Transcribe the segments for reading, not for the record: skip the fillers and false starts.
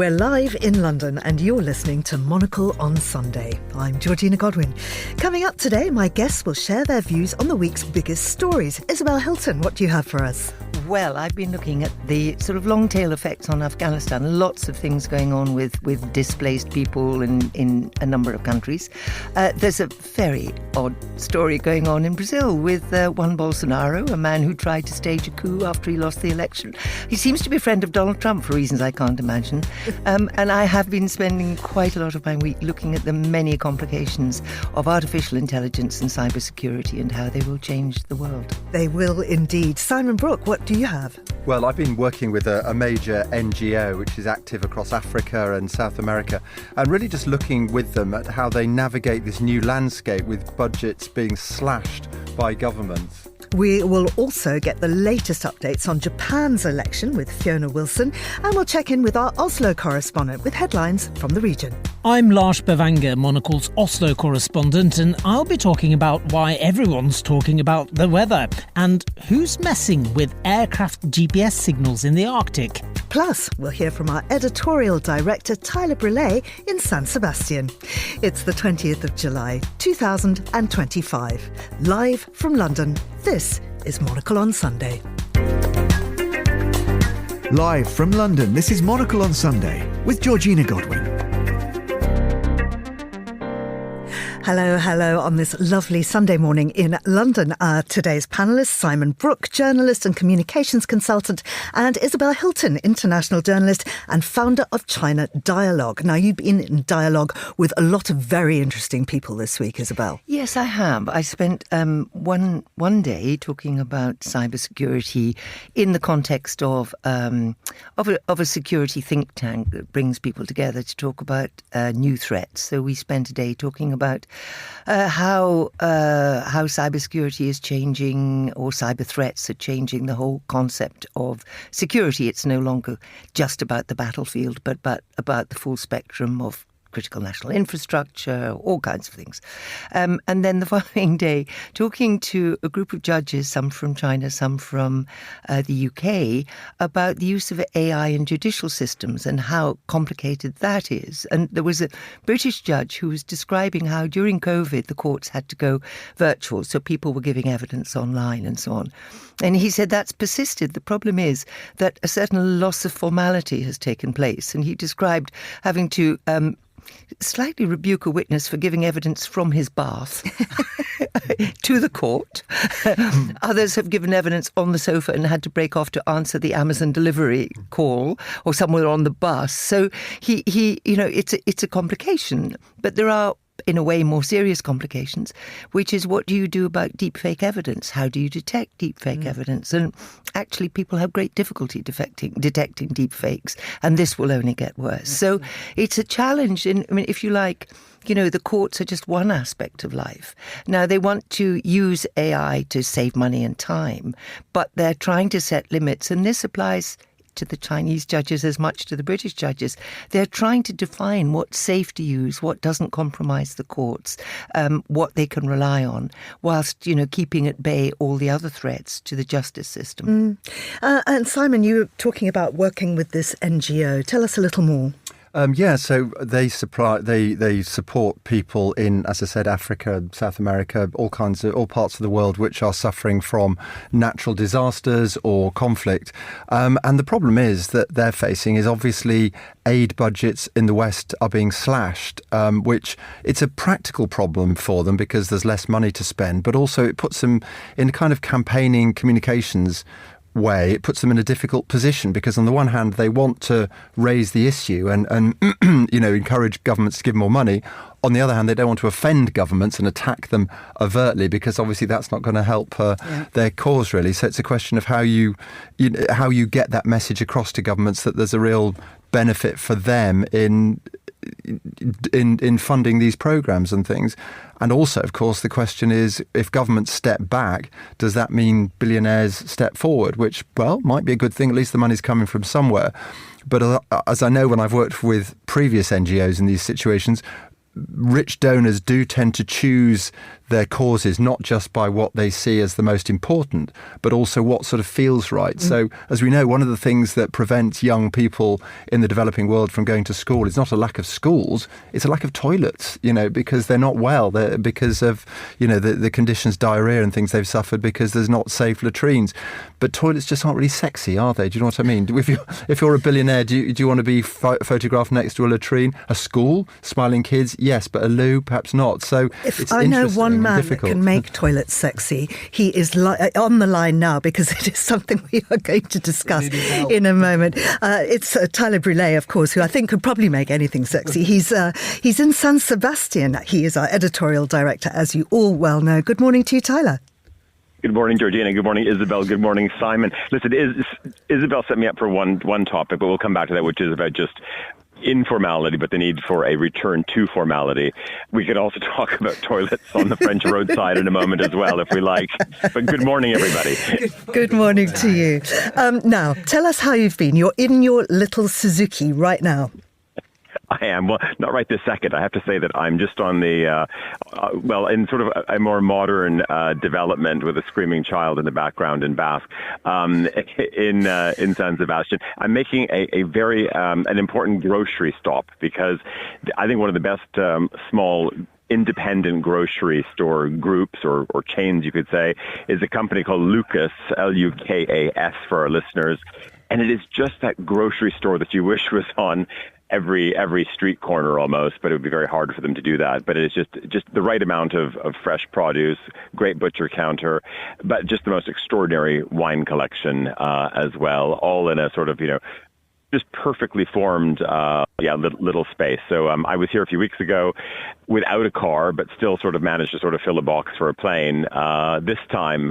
We're live in London and you're listening to Monocle on Sunday. I'm Georgina Godwin. Coming up today, my guests will share their views on the week's biggest stories. Isabel, Hilton, what do you have for us? Well, I've been looking at the sort of long tail effects on Afghanistan. Lots of things going on with displaced people in a number of countries. There's a very odd story going on in Brazil with one Bolsonaro, a man who tried to stage a coup after he lost the election. He seems to be a friend of Donald Trump for reasons I can't imagine. And I have been spending quite a lot of my week looking at the many complications of artificial intelligence and cybersecurity and how they will change the world. They will indeed. Simon Brooke, what do you have? Well, I've been working with a major NGO which is active across Africa and South America, and really just looking with them at how they navigate this new landscape with budgets being slashed by governments. We will also get the latest updates on Japan's election with Fiona Wilson, and we'll check in with our Oslo correspondent with headlines from the region. I'm Lars Bevanger, Monocle's Oslo correspondent, and I'll be talking about why everyone's talking about the weather and who's messing with aircraft GPS signals in the Arctic. Plus, we'll hear from our editorial director, Tyler Brûlé, in San Sebastián. It's the 20th of July, 2025. Live from London, this is Monocle on Sunday. Live from London, this is Monocle on Sunday with Georgina Godwin. Hello on this lovely Sunday morning in London. Today's panellists, Simon Brooke, journalist and communications consultant, and Isabel Hilton, international journalist and founder of China Dialogue. Now, you've been in dialogue with a lot of very interesting people this week, Isabel. Yes, I have. I spent one day talking about cybersecurity in the context of a security think tank that brings people together to talk about new threats. So we spent a day talking about how cybersecurity is changing, or cyber threats are changing the whole concept of security. It's no longer just about the battlefield, but about the full spectrum of critical national infrastructure, all kinds of things. And then the following day, talking to a group of judges, some from China, some from the UK, about the use of AI in judicial systems and how complicated that is. And there was a British judge who was describing how during COVID the courts had to go virtual, so people were giving evidence online and so on. And he said that's persisted. The problem is that a certain loss of formality has taken place. And he described having to slightly rebuke a witness for giving evidence from his bath to the court. Others have given evidence on the sofa and had to break off to answer the Amazon delivery call or somewhere on the bus. So he it's a complication, but there are, in a way, more serious complications, which is what do you do about deepfake evidence? How do you detect deepfake evidence? And actually, people have great difficulty detecting deepfakes, and this will only get worse. So it's a challenge. If you like, the courts are just one aspect of life. Now, they want to use AI to save money and time, but they're trying to set limits, and this applies to the Chinese judges as much to the British judges. They're trying to define what's safe to use, what doesn't compromise the courts, what they can rely on, whilst, keeping at bay all the other threats to the justice system. And Simon, you were talking about working with this NGO. Tell us a little more. So they support people in, as I said, Africa, South America, all parts of the world which are suffering from natural disasters or conflict. And the problem is that they're facing is obviously aid budgets in the West are being slashed, which it's a practical problem for them because there's less money to spend, but also it puts them in a kind of campaigning communications way. It puts them in a difficult position because on the one hand they want to raise the issue and encourage governments to give more money. On the other hand, they don't want to offend governments and attack them overtly because obviously that's not going to help their cause really. So it's a question of how you get that message across to governments that there's a real benefit for them in funding these programs and things. And also, of course, the question is, if governments step back, does that mean billionaires step forward? Which, well, might be a good thing. At least the money's coming from somewhere. But as I know when I've worked with previous NGOs in these situations, rich donors do tend to choose their causes not just by what they see as the most important, but also what sort of feels right. So, as we know, one of the things that prevents young people in the developing world from going to school is not a lack of schools, it's a lack of toilets, because they're not well, because of, the conditions, diarrhea and things they've suffered because there's not safe latrines. But toilets just aren't really sexy, are they? Do you know what I mean? If you're a billionaire, do you want to be photographed next to a latrine? A school? Smiling kids? Yes, but a loo? Perhaps not. So it's I know one man difficult. that can make toilets sexy. He is on the line now because it is something we are going to discuss in a moment. It's Tyler Brûlé, of course, who I think could probably make anything sexy. He's in San Sebastián. He is our editorial director, as you all well know. Good morning to you, Tyler. Good morning, Georgina. Good morning, Isabel. Good morning, Simon. Listen, Isabel set me up for one topic, but we'll come back to that, which is about just informality, but the need for a return to formality. We could also talk about toilets on the French roadside in a moment as well, if we like. But good morning, everybody. Good morning to you. Now, tell us how you've been. You're in your little Suzuki right now. I am. Well, not right this second. I have to say that I'm just on the, in sort of a more modern development with a screaming child in the background in Basque in San Sebastián. I'm making a very an important grocery stop because I think one of the best small independent grocery store groups or chains, you could say, is a company called Lukas, Lukas for our listeners. And it is just that grocery store that you wish was on every street corner almost, but it would be very hard for them to do that. But it's just the right amount of fresh produce, great butcher counter, but just the most extraordinary wine collection as well, all in a sort of, just perfectly formed, little space. So I was here a few weeks ago without a car, but still sort of managed to sort of fill a box for a plane. This time,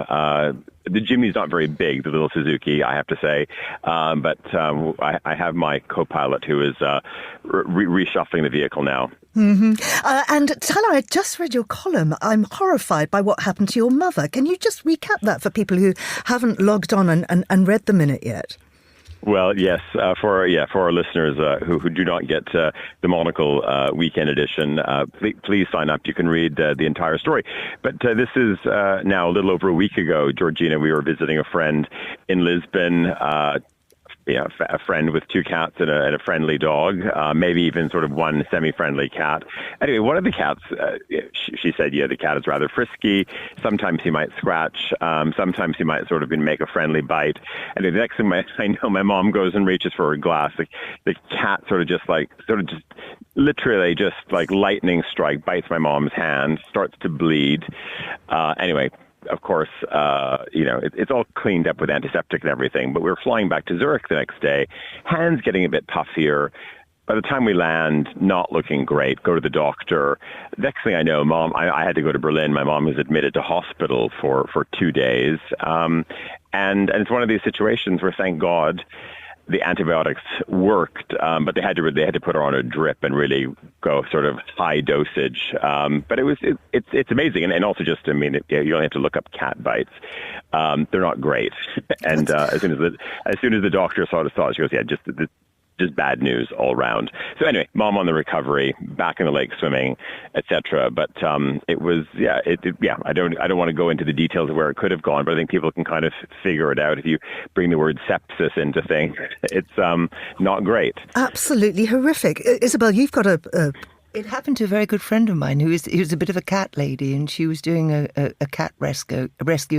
the Jimny's not very big, the little Suzuki, I have to say. But I have my co-pilot who is reshuffling the vehicle now. Mm-hmm. And Tyler, I just read your column. I'm horrified by what happened to your mother. Can you just recap that for people who haven't logged on and read the minute yet? Well, yes, for our listeners who do not get the Monocle weekend edition, please sign up. You can read the entire story. But this is now a little over a week ago, Georgina, we were visiting a friend in Lisbon, a friend with two cats and a friendly dog, maybe even sort of one semi-friendly cat. Anyway, one of the cats, she said, the cat is rather frisky. Sometimes he might scratch. Sometimes he might sort of make a friendly bite. And the next thing I know, my mom goes and reaches for a glass. The cat literally just like lightning strike, bites my mom's hand, starts to bleed. Anyway, of course, it's all cleaned up with antiseptic and everything, but we were flying back to Zurich the next day, hands getting a bit puffier. By the time we land, not looking great, go to the doctor. Next thing I know, I had to go to Berlin. My mom was admitted to hospital for 2 days. And it's one of these situations where, thank God, the antibiotics worked, but they had to put her on a drip and really go sort of high dosage. But it's amazing, and also just you only have to look up cat bites. They're not great, and as soon as the doctor saw it, she goes, just bad news all around. So anyway, mom on the recovery, back in the lake swimming, etc. But it was, I don't want to go into the details of where it could have gone, but I think people can kind of figure it out. If you bring the word sepsis into things, it's not great. Absolutely horrific. Isabel, you've got It happened to a very good friend of mine who was a bit of a cat lady, and she was doing a cat rescue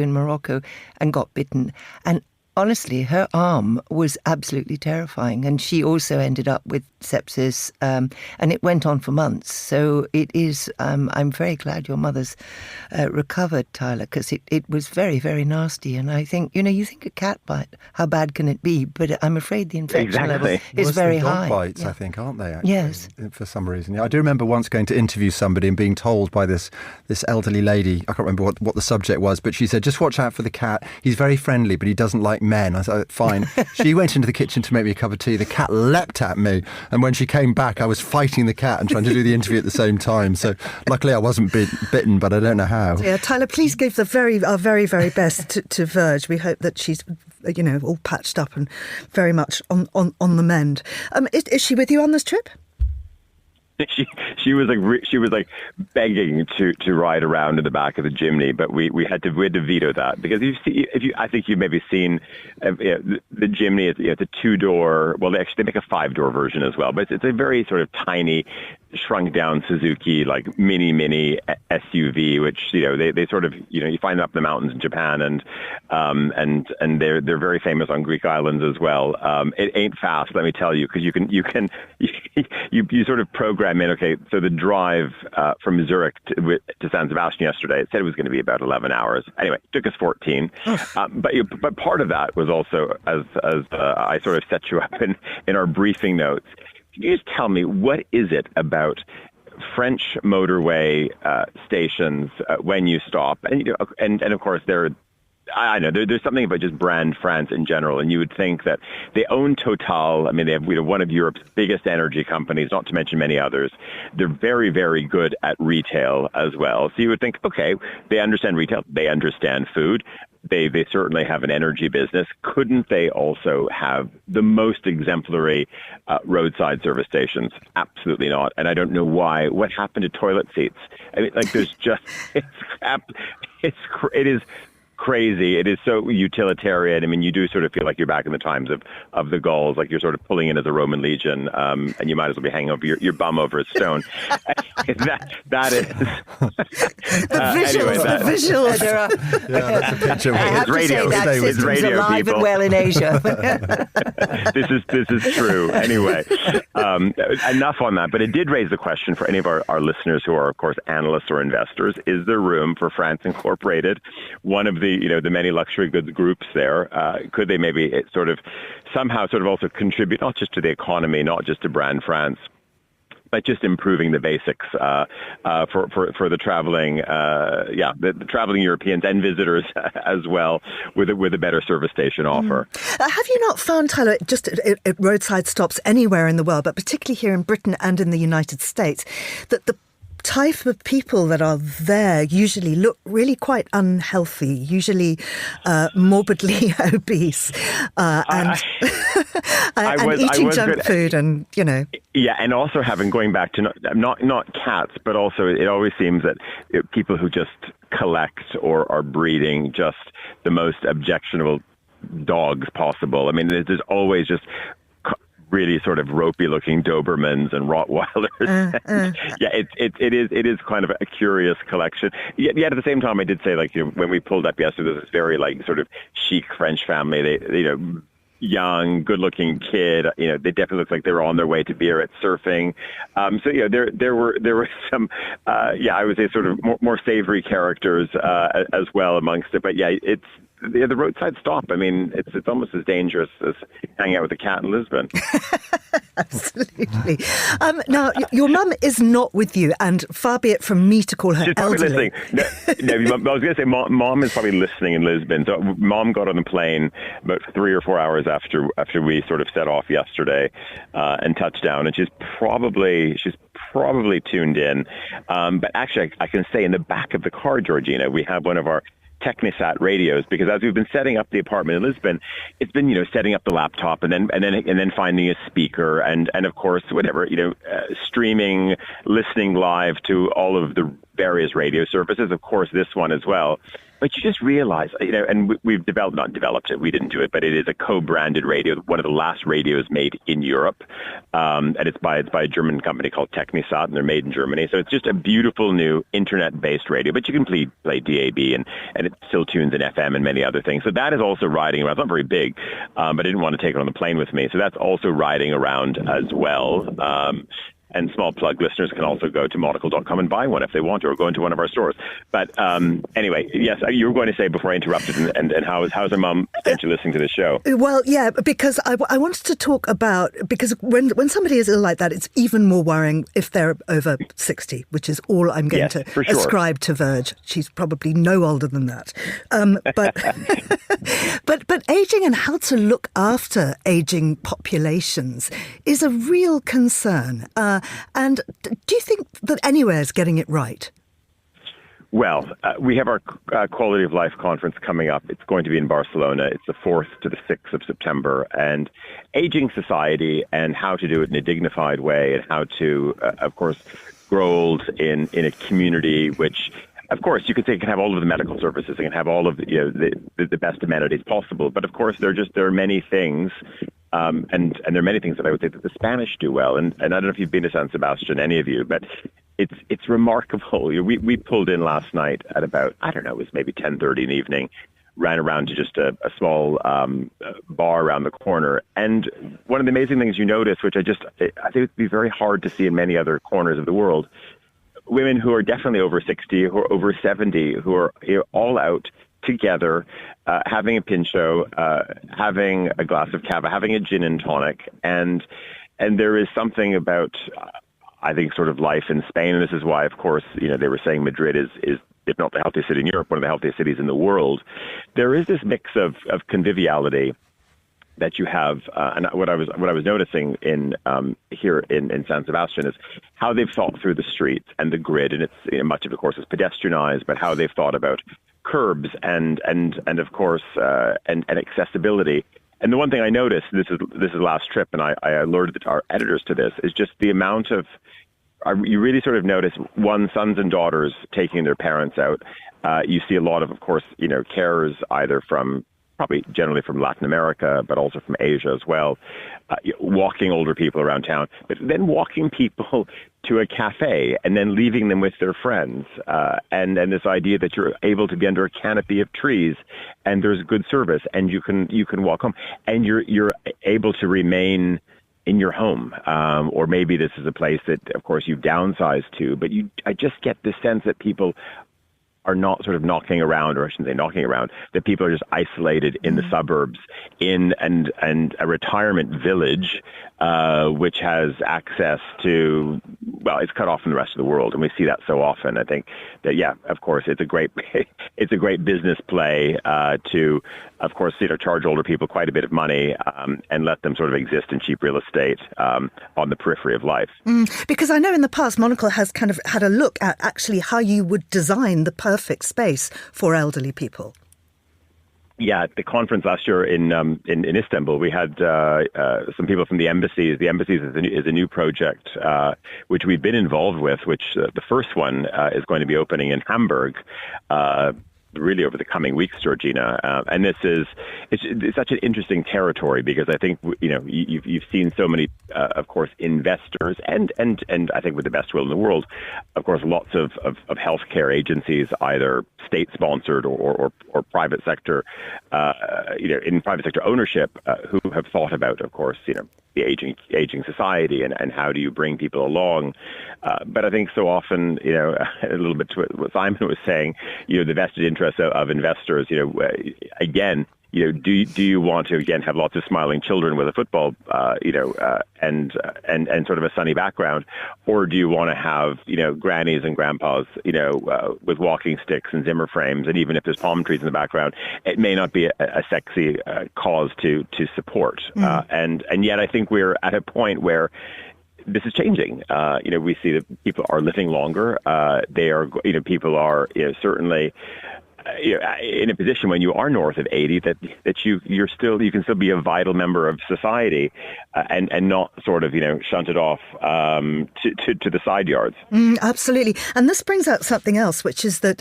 in Morocco and got bitten. And honestly, her arm was absolutely terrifying, and she also ended up with sepsis, and it went on for months. So it is, I'm very glad your mother's recovered, Tyler, because it was very, very nasty. And I think, you think a cat bite, how bad can it be? But I'm afraid the infection level is very high. Dog bites, I think, aren't they, actually? Yes. For some reason. I do remember once going to interview somebody and being told by this elderly lady, I can't remember what the subject was, but she said, just watch out for the cat. He's very friendly, but he doesn't like men. I said, fine. She went into the kitchen to make me a cup of tea. The cat leapt at me, and when she came back, I was fighting the cat and trying to do the interview at the same time. So luckily I wasn't bitten, but I don't know how. Yeah, Tyler, please give our very, very best to Verge. We hope that she's, all patched up and very much on the mend. Is she with you on this trip? she was like begging to ride around in the back of the Jimny, but we had to veto that, because I think you've maybe seen the Jimny. It's a 2-door. Well, they make a 5-door version as well, but it's a very sort of tiny, shrunk down Suzuki like mini SUV, which they sort of you find them up in the mountains in Japan, and they're very famous on Greek islands as well. It ain't fast, let me tell you, because you sort of program in. Okay, so the drive from Zurich to San Sebastian yesterday, it said it was going to be about 11 hours. Anyway, it took us 14. But part of that was also, as I sort of set you up in our briefing notes. Can you just tell me, what is it about French motorway stations when you stop? And of course, I know there's something about just brand France in general, and you would think that they own Total. I mean, they have one of Europe's biggest energy companies, not to mention many others. They're very, very good at retail as well. So you would think, okay, they understand retail, they understand food. They certainly have an energy business. Couldn't they also have the most exemplary roadside service stations? Absolutely not. And I don't know why. What happened to toilet seats? I mean, like, there's just it is crazy. It is so utilitarian. I mean, you do sort of feel like you're back in the times of the Gauls, like you're sort of pulling in as a Roman legion, and you might as well be hanging over your bum over a stone. that is the visuals. That's a picture. I have to say that system's alive and well in Asia. This is true. Anyway, enough on that. But it did raise the question for any of our listeners who are, of course, analysts or investors: is there room for France Incorporated, one of the many luxury goods groups there? Could they maybe somehow also contribute not just to the economy, not just to brand France, but just improving the basics for the traveling, the traveling Europeans and visitors as well, with a better service station offer. Have you not found, Tyler, just at roadside stops anywhere in the world, but particularly here in Britain and in the United States, that the type of people that are there usually look really quite unhealthy, usually morbidly obese, and eating junk food, and Yeah, and also going back to not cats, but also it always seems that people who just collect or are breeding just the most objectionable dogs possible. I mean, there's always just really sort of ropey-looking Dobermans and Rottweilers. It is kind of a curious collection. Yet at the same time, I did say, when we pulled up yesterday, there's this very sort of chic French family. They young, good-looking kid. They definitely look like they were on their way to Biarritz surfing. There were some, I would say sort of more savory characters as well amongst it. But it's. The roadside stop, I mean, it's almost as dangerous as hanging out with a cat in Lisbon. Absolutely. Now, your mum is not with you, and far be it from me to call her She's elderly. Probably listening. No, I was going to say mom is probably listening in Lisbon. So mom got on the plane about 3 or 4 hours after we sort of set off yesterday and touched down, and she's probably tuned in. But actually, I can say in the back of the car, Georgina, we have one of our Technisat radios, because as we've been setting up the apartment in Lisbon, it's been setting up the laptop and then finding a speaker and of course whatever streaming, listening live to all of the various radio services, of course this one as well. But you just realize, and we've not developed it, we didn't do it, but it is a co-branded radio, one of the last radios made in Europe. And it's by a German company called Technisat, and they're made in Germany. So it's just a beautiful new internet-based radio, but you can play DAB, and it still tunes in FM and many other things. So that is also riding around. It's not very big, but I didn't want to take it on the plane with me. So that's also riding around as well. And small plug listeners can also go to monocle.com and buy one if they want to, or go into one of our stores. But anyway, yes, you were going to say before I interrupted, and how's her mum potentially listening to this show? Well, yeah, because I wanted to talk about, because when somebody is ill like that, it's even more worrying if they're over 60, which is all I'm going to ascribe to Verge. She's probably no older than that. But ageing and how to look after ageing populations is a real concern. And do you think that anywhere is getting it right? Well, we have our Quality of Life conference coming up. It's going to be in Barcelona. It's the 4th to the 6th of September. And aging society and how to do it in a dignified way, and how to, of course, grow old in a community which, of course, you could say it can have all of the medical services, it can have all of the best amenities possible. But of course, there are many things, and there are many things that I would say that the Spanish do well. And I don't know if you've been to San Sebastián, any of you, but it's remarkable. We pulled in last night at about, I don't know, it was maybe 10:30 in the evening, ran around to just a small bar around the corner. And one of the amazing things you notice, which I think would be very hard to see in many other corners of the world, women who are definitely over 60, who are over 70, who are all out together, having a pincho, having a glass of cava, having a gin and tonic. And there is something about, I think, sort of life in Spain. And this is why, of course, they were saying Madrid is, if not the healthiest city in Europe, one of the healthiest cities in the world. There is this mix of conviviality that you have, and what I was noticing in here in San Sebastián is how they've thought through the streets and the grid, and it's much of it, of course, is pedestrianized, but how they've thought about curbs and of course and accessibility. And the one thing I noticed, this is last trip, and I alerted our editors to this, is just the amount of, you really sort of notice sons and daughters taking their parents out. You see a lot of course, carers either from, probably generally from Latin America, but also from Asia as well, walking older people around town, but then walking people to a cafe and then leaving them with their friends. And this idea that you're able to be under a canopy of trees and there's good service and you can walk home and you're able to remain in your home. Or maybe this is a place that, of course, you've downsized to, but I just get this sense that people are not sort of knocking around, or I shouldn't say knocking around, that people are just isolated in the suburbs, in and a retirement village, which has access to, well, it's cut off from the rest of the world, and we see that so often. I think that, yeah, of course, it's a great business play to, of course, charge older people quite a bit of money and let them sort of exist in cheap real estate on the periphery of life. Because I know in the past, Monocle has kind of had a look at actually how you would design the perfect space for elderly people. Yeah, at the conference last year in Istanbul, we had some people from the embassies. The embassies is a new project which we've been involved with, which the first one is going to be opening in Hamburg really over the coming weeks, Georgina. And it's such an interesting territory because I think, you've seen so many, of course, investors and I think with the best will in the world, of course, lots of healthcare agencies, either state-sponsored or private sector, in private sector ownership, who have thought about, of course, the aging society and how do you bring people along. But I think so often, a little bit to what Simon was saying, the vested interest of investors, again, do you want to again have lots of smiling children with a football, and sort of a sunny background, or do you want to have grannies and grandpas, with walking sticks and Zimmer frames, and even if there's palm trees in the background, it may not be a sexy cause to support, and yet I think we're at a point where this is changing. We see that people are living longer. People are certainly in a position when you are north of 80 that you can still be a vital member of society and not sort of shunted off to the side yards. Absolutely, and this brings out something else, which is that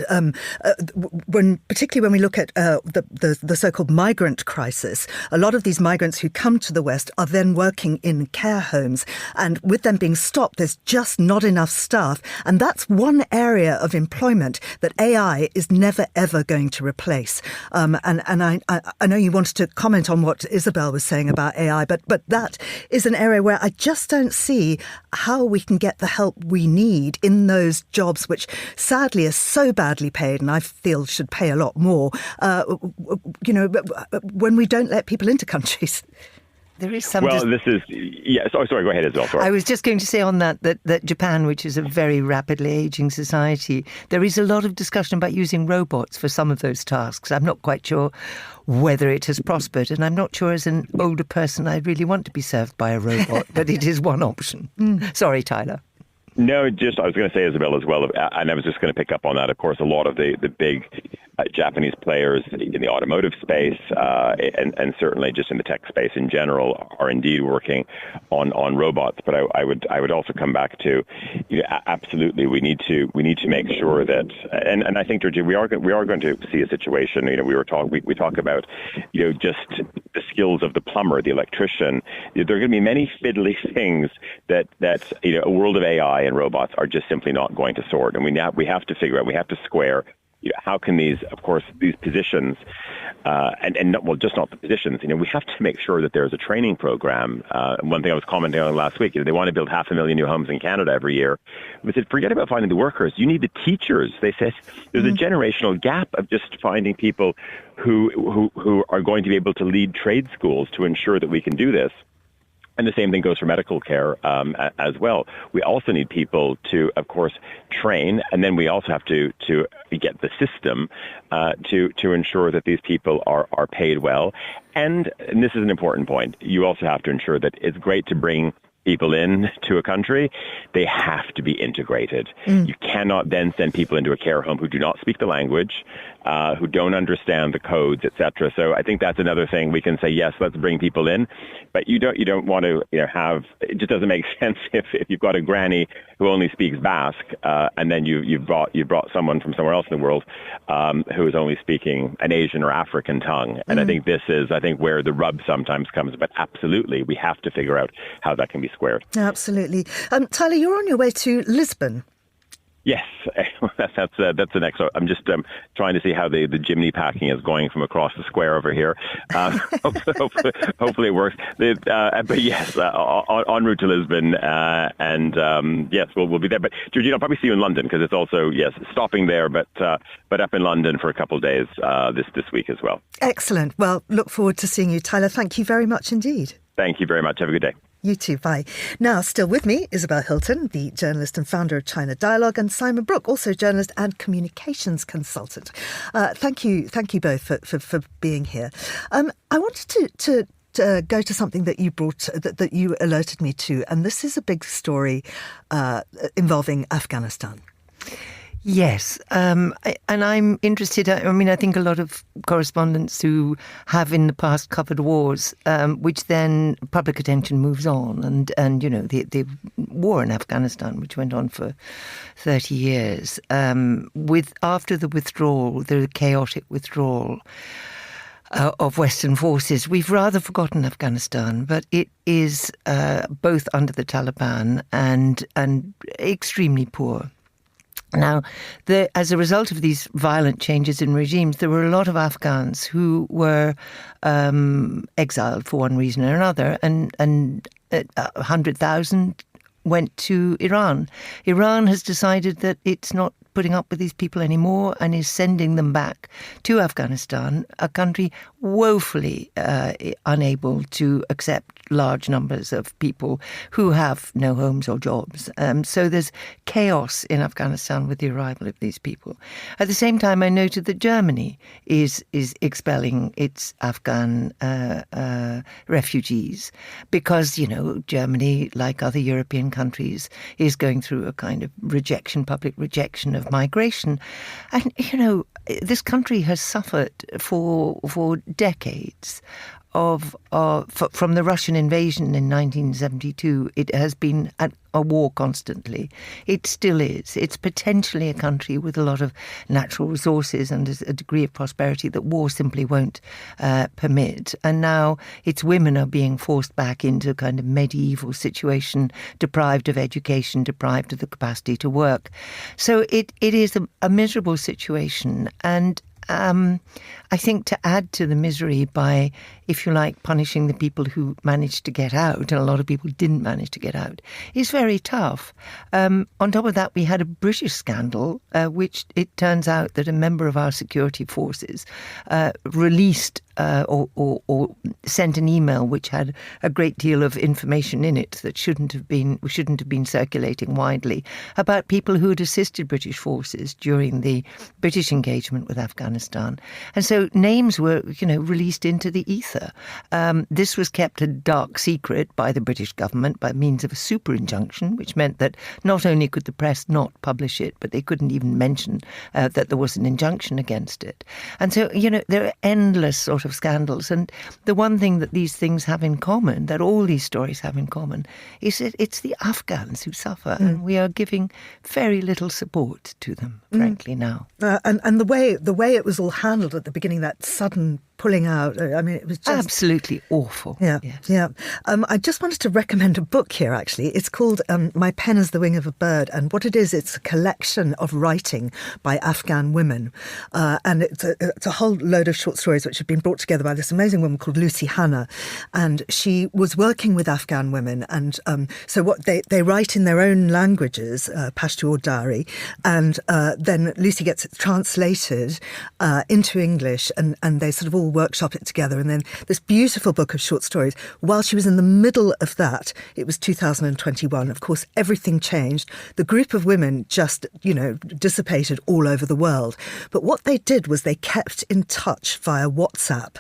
particularly when we look at the so-called migrant crisis, a lot of these migrants who come to the West are then working in care homes, and with them being stopped, there's just not enough staff, and that's one area of employment that AI is never ever going to replace. And I know you wanted to comment on what Isabel was saying about AI, but that is an area where I just don't see how we can get the help we need in those jobs, which sadly are so badly paid, and I feel should pay a lot more, when we don't let people into countries. There is some. Well, this is. Yeah. Sorry. Go ahead, Isabel. Sorry. I was just going to say on that Japan, which is a very rapidly aging society, there is a lot of discussion about using robots for some of those tasks. I'm not quite sure whether it has prospered, and I'm not sure as an older person I really want to be served by a robot, but it is one option. Sorry, Tyler. No, just I was going to say, Isabel, as well, and I was just going to pick up on that. Of course, a lot of the big Japanese players in the automotive space and certainly just in the tech space in general are indeed working on robots. But I would also come back to, absolutely we need to make sure that, and I think, Georgie, we are going to see a situation. We talk about just the skills of the plumber, the electrician. There are going to be many fiddly things that a world of AI and robots are just simply not going to sort, and we have to figure out, we have to square how can these positions, just not the positions, we have to make sure that there's a training program. One thing I was commenting on last week, they want to build 500,000 new homes in Canada every year. We said, forget about finding the workers. You need the teachers. They said there's a generational gap of just finding people who are going to be able to lead trade schools to ensure that we can do this. And the same thing goes for medical care as well. We also need people to, of course, train, and then we also have to get the system to ensure that these people are paid well. And this is an important point. You also have to ensure that it's great to bring people in to a country. They have to be integrated. You cannot then send people into a care home who do not speak the language, who don't understand the codes, etc. So I think that's another thing. We can say, yes, let's bring people in, but you don't want to have, it just doesn't make sense if you've got a granny who only speaks Basque, and then you've brought someone from somewhere else in the world who is only speaking an Asian or African tongue. And I think this is where the rub sometimes comes. But absolutely, we have to figure out how that can be squared. Absolutely. Tyler, you're on your way to Lisbon. Yes, that's the next. I'm just trying to see how the Jimny packing is going from across the square over here. Hopefully it works. But yes, en route to Lisbon, and yes, we'll be there. But Georgina, I'll probably see you in London because it's also stopping there, but up in London for a couple of days this week as well. Excellent. Well, look forward to seeing you, Tyler. Thank you very much indeed. Thank you very much. Have a good day. You too, bye. Now, still with me, Isabel Hilton, the journalist and founder of China Dialogue, and Simon Brooke, also journalist and communications consultant. Thank you both for being here. I wanted to go to something that you brought, that you alerted me to, and this is a big story involving Afghanistan. Yes, and I'm interested. I think a lot of correspondents who have in the past covered wars, which then public attention moves on, and the war in Afghanistan, which went on for 30 years, after the withdrawal, the chaotic withdrawal of Western forces, we've rather forgotten Afghanistan, but it is both under the Taliban and extremely poor. Now, as a result of these violent changes in regimes, there were a lot of Afghans who were exiled for one reason or another, and 100,000 went to Iran. Iran has decided that it's not putting up with these people anymore and is sending them back to Afghanistan, a country woefully unable to accept large numbers of people who have no homes or jobs. So there's chaos in Afghanistan with the arrival of these people. At the same time, I noted that Germany is expelling its Afghan refugees because, Germany, like other European countries, is going through a kind of public rejection of migration. And, this country has suffered for decades from the Russian invasion in 1972. It has been at a war constantly. It still is. It's potentially a country with a lot of natural resources and a degree of prosperity that war simply won't permit. And now its women are being forced back into a kind of medieval situation, deprived of education, deprived of the capacity to work. So it is a miserable situation. And I think to add to the misery by, if you like, punishing the people who managed to get out, and a lot of people didn't manage to get out, is very tough. On top of that, we had a British scandal, which it turns out that a member of our security forces released or sent an email which had a great deal of information in it that shouldn't have been circulating widely about people who had assisted British forces during the British engagement with Afghanistan. And so names were, released into the ether. together. This was kept a dark secret by the British government by means of a super injunction, which meant that not only could the press not publish it, but they couldn't even mention that there was an injunction against it. And so, there are endless sort of scandals. And the one thing that these things have in common, that all these stories have in common, is that it's the Afghans who suffer. And we are giving very little support to them, frankly, now. And the way it was all handled at the beginning, that sudden pulling out, I mean, it was just absolutely awful. Yeah, yes. yeah. I just wanted to recommend a book here, actually. It's called My Pen is the Wing of a Bird. And what it is, it's a collection of writing by Afghan women. And it's a whole load of short stories which have been brought together by this amazing woman called Lucy Hanna. And she was working with Afghan women. And so what they write in their own languages, Pashto or Dari, and then Lucy gets it translated into English, and they sort of all workshop it together. And then this beautiful book of short stories. While she was in the middle of that, it was 2021. Of course, everything changed. The group of women just, dissipated all over the world. But what they did was they kept in touch via WhatsApp,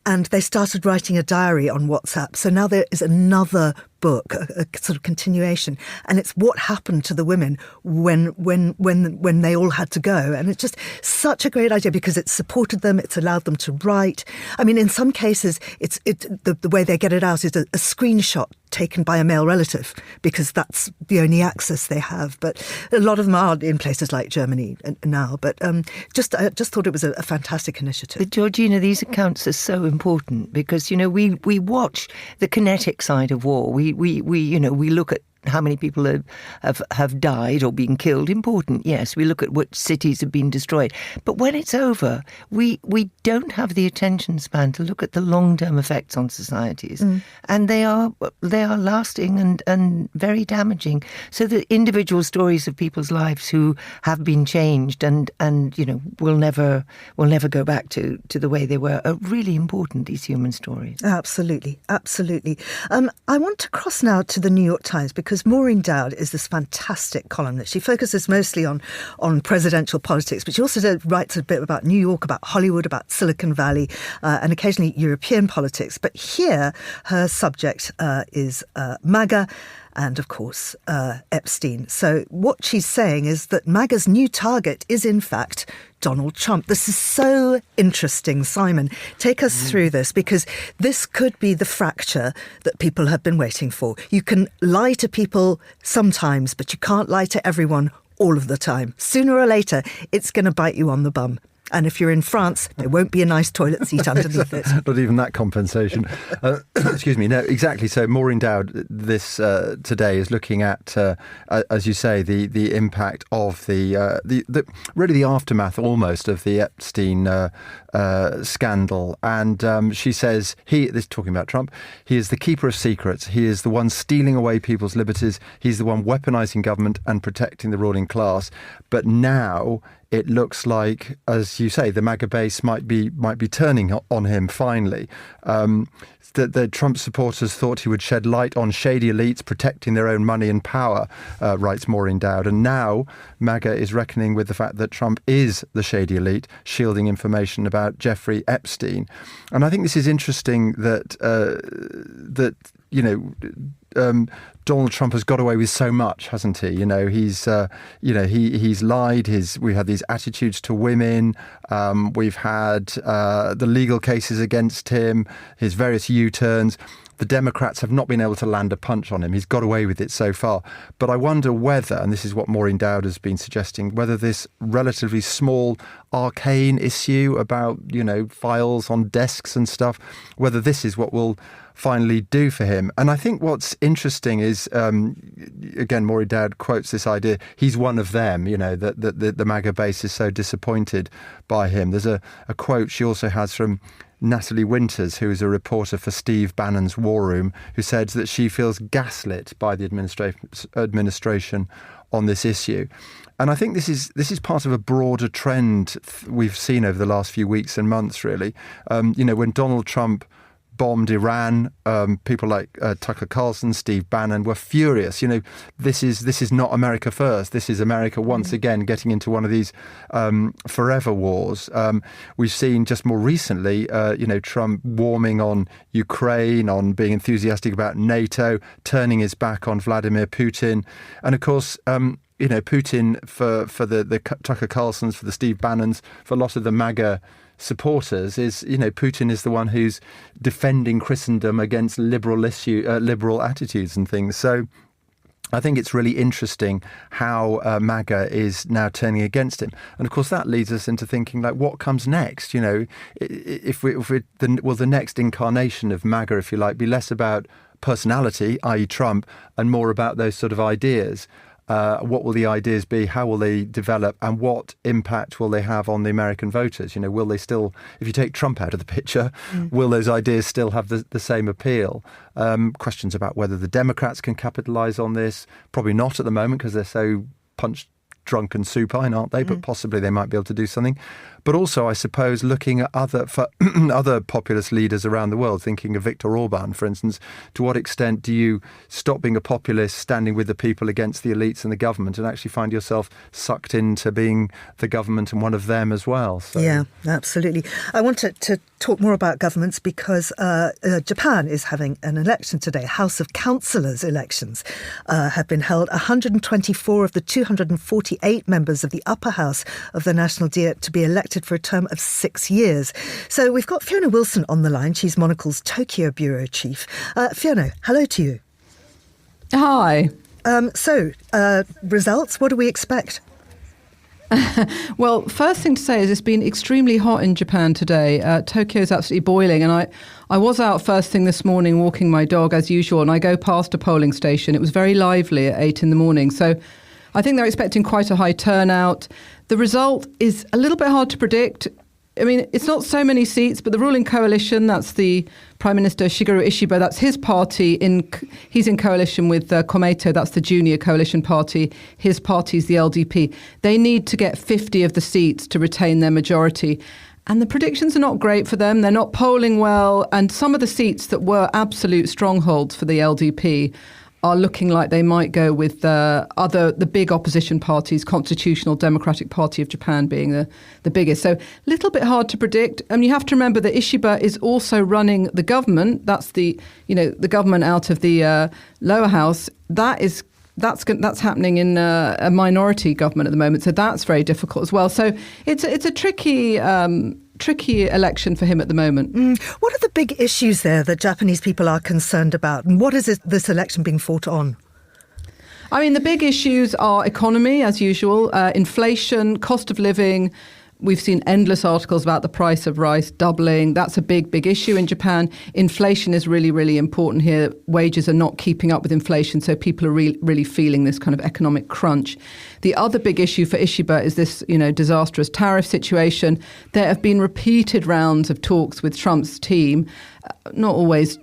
and they started writing a diary on WhatsApp. So now there is another book, a sort of continuation, and it's what happened to the women when they all had to go. And it's just such a great idea because it supported them, it's allowed them to write. I mean, in some cases, the way they get it out is a screenshot taken by a male relative because that's the only access they have. But a lot of them are in places like Germany now. But I just thought it was a fantastic initiative. But Georgina, these accounts are so important because we watch the kinetic side of war. We look at how many people have died or been killed. Important, yes. We look at which cities have been destroyed. But when it's over, we don't have the attention span to look at the long-term effects on societies. And they are lasting and very damaging. So the individual stories of people's lives who have been changed and will never go back to the way they were are really important, these human stories. Absolutely, absolutely. I want to cross now to the New York Times because Maureen Dowd is this fantastic columnist. She focuses mostly on presidential politics, but she also writes a bit about New York, about Hollywood, about Silicon Valley, and occasionally European politics. But here, her subject is MAGA and, of course, Epstein. So what she's saying is that MAGA's new target is, in fact, Donald Trump. This is so interesting, Simon. Take us through this, because this could be the fracture that people have been waiting for. You can lie to people sometimes, but you can't lie to everyone all of the time. Sooner or later, it's going to bite you on the bum. And if you're in France, there won't be a nice toilet seat underneath it. Not even that compensation. Excuse me. No, exactly. So Maureen Dowd, this today is looking at, as you say, the impact of the really the aftermath almost of the Epstein scandal. And she says this talking about Trump, he is the keeper of secrets. He is the one stealing away people's liberties. He's the one weaponizing government and protecting the ruling class. But now it looks like, as you say, the MAGA base might be turning on him finally. The Trump supporters thought he would shed light on shady elites protecting their own money and power, writes Maureen Dowd. And now MAGA is reckoning with the fact that Trump is the shady elite, shielding information about Jeffrey Epstein. And I think this is interesting that Donald Trump has got away with so much, hasn't he? He's lied. We had these attitudes to women. We've had the legal cases against him, his various U-turns. The Democrats have not been able to land a punch on him. He's got away with it so far. But I wonder whether, and this is what Maureen Dowd has been suggesting, whether this relatively small, arcane issue about, files on desks and stuff, whether this is what will finally do for him. And I think what's interesting is, again, Maureen Dowd quotes this idea, he's one of them, that the MAGA base is so disappointed by him. There's a quote she also has from Natalie Winters, who is a reporter for Steve Bannon's War Room, who said that she feels gaslit by the administration on this issue. And I think this is part of a broader trend we've seen over the last few weeks and months, really. When Donald Trump bombed Iran. People like Tucker Carlson, Steve Bannon were furious. This is not America first. This is America once again getting into one of these forever wars. We've seen just more recently, Trump warming on Ukraine, on being enthusiastic about NATO, turning his back on Vladimir Putin, and of course. Putin for the Tucker Carlsons, for the Steve Bannons, for a lot of the MAGA supporters is, Putin is the one who's defending Christendom against liberal attitudes and things. So I think it's really interesting how MAGA is now turning against him. And of course, that leads us into thinking, like, what comes next? Will the next incarnation of MAGA, if you like, be less about personality, i.e. Trump, and more about those sort of ideas? What will the ideas be? How will they develop? And what impact will they have on the American voters? Will they still, if you take Trump out of the picture, will those ideas still have the same appeal? Questions about whether the Democrats can capitalise on this. Probably not at the moment because they're so drunk and supine, aren't they? But possibly they might be able to do something. But also, I suppose, looking at other populist leaders around the world, thinking of Viktor Orban, for instance, to what extent do you stop being a populist, standing with the people against the elites and the government, and actually find yourself sucked into being the government and one of them as well? So. Yeah, absolutely. I want to talk more about governments because Japan is having an election today. House of Councillors elections have been held. 124 of the 248 members of the upper house of the National Diet to be elected for a term of 6 years. So we've got Fiona Wilson on the line. She's Monocle's Tokyo Bureau Chief. Fiona, hello to you. Hi. Results, what do we expect? Well, first thing to say is it's been extremely hot in Japan today. Tokyo is absolutely boiling. And I was out first thing this morning walking my dog as usual, and I go past a polling station. It was very lively at 8 in the morning. So I think they're expecting quite a high turnout. The result is a little bit hard to predict. I mean, it's not so many seats, but the ruling coalition, that's the Prime Minister Shigeru Ishiba, that's his party. He's in coalition with Komeito, that's the junior coalition party. His party's the LDP. They need to get 50 of the seats to retain their majority. And the predictions are not great for them. They're not polling well. And some of the seats that were absolute strongholds for the LDP are looking like they might go with the big opposition parties, Constitutional Democratic Party of Japan being the biggest. So a little bit hard to predict. And you have to remember that Ishiba is also running the government. That's the government out of the lower house. That's happening in a minority government at the moment. So that's very difficult as well. So it's a tricky election for him at the moment. What are the big issues there that Japanese people are concerned about? And what is this election being fought on? I mean, the big issues are economy, as usual, inflation, cost of living. We've seen endless articles about the price of rice doubling. That's a big, big issue in Japan. Inflation is really, really important here. Wages are not keeping up with inflation, so people are really feeling this kind of economic crunch. The other big issue for Ishiba is this, disastrous tariff situation. There have been repeated rounds of talks with Trump's team, not always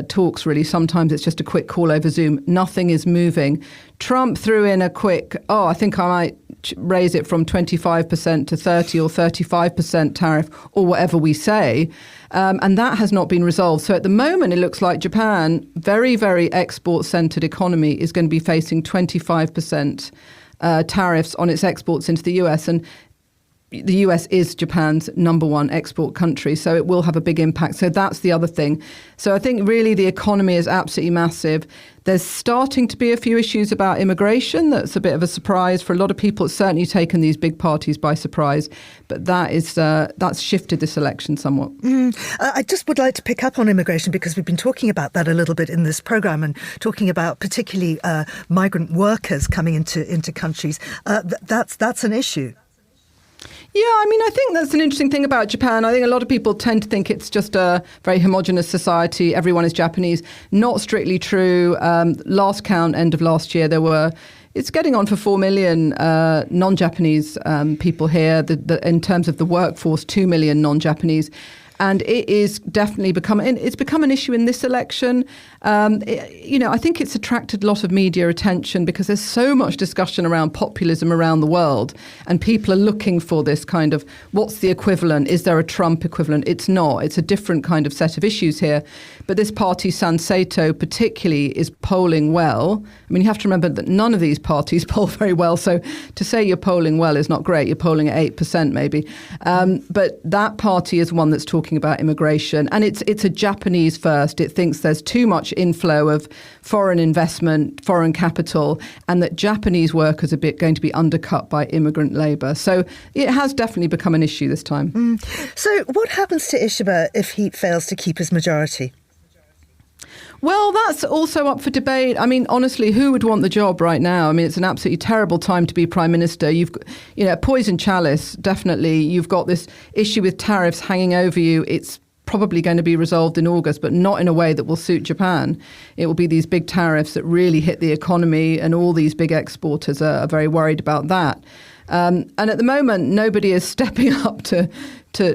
talks really. Sometimes it's just a quick call over Zoom. Nothing is moving. Trump threw in a quick, I think I might raise it from 25% to 30 or 35% tariff or whatever we say. And that has not been resolved. So at the moment, it looks like Japan, very, very export-centered economy, is going to be facing 25% tariffs on its exports into the US. And the US is Japan's number one export country, so it will have a big impact. So that's the other thing. So I think really the economy is absolutely massive. There's starting to be a few issues about immigration. That's a bit of a surprise for a lot of people. It's certainly taken these big parties by surprise, but that's shifted this election somewhat. I just would like to pick up on immigration because we've been talking about that a little bit in this programme and talking about particularly migrant workers coming into countries. That's an issue. Yeah, I mean, I think that's an interesting thing about Japan. I think a lot of people tend to think it's just a very homogenous society. Everyone is Japanese. Not strictly true. Last count, end of last year, it's getting on for 4 million non-Japanese people here. In terms of the workforce, 2 million non-Japanese. And it is definitely become an issue in this election. I think it's attracted a lot of media attention because there's so much discussion around populism around the world, and people are looking for this kind of, what's the equivalent? Is there a Trump equivalent? It's not. It's a different kind of set of issues here. But this party, San Sebastián, particularly, is polling well. I mean, you have to remember that none of these parties poll very well. So to say you're polling well is not great. You're polling at 8% maybe. But that party is one that's talking about immigration. And it's a Japanese first. It thinks there's too much inflow of foreign investment, foreign capital, and that Japanese workers are going to be undercut by immigrant labour. So it has definitely become an issue this time. So what happens to Isabel if he fails to keep his majority? Well, that's also up for debate. I mean, honestly, who would want the job right now? I mean, it's an absolutely terrible time to be Prime Minister. You've, poison chalice, definitely. You've got this issue with tariffs hanging over you. It's probably going to be resolved in August, but not in a way that will suit Japan. It will be these big tariffs that really hit the economy, and all these big exporters are very worried about that. And at the moment, nobody is stepping up to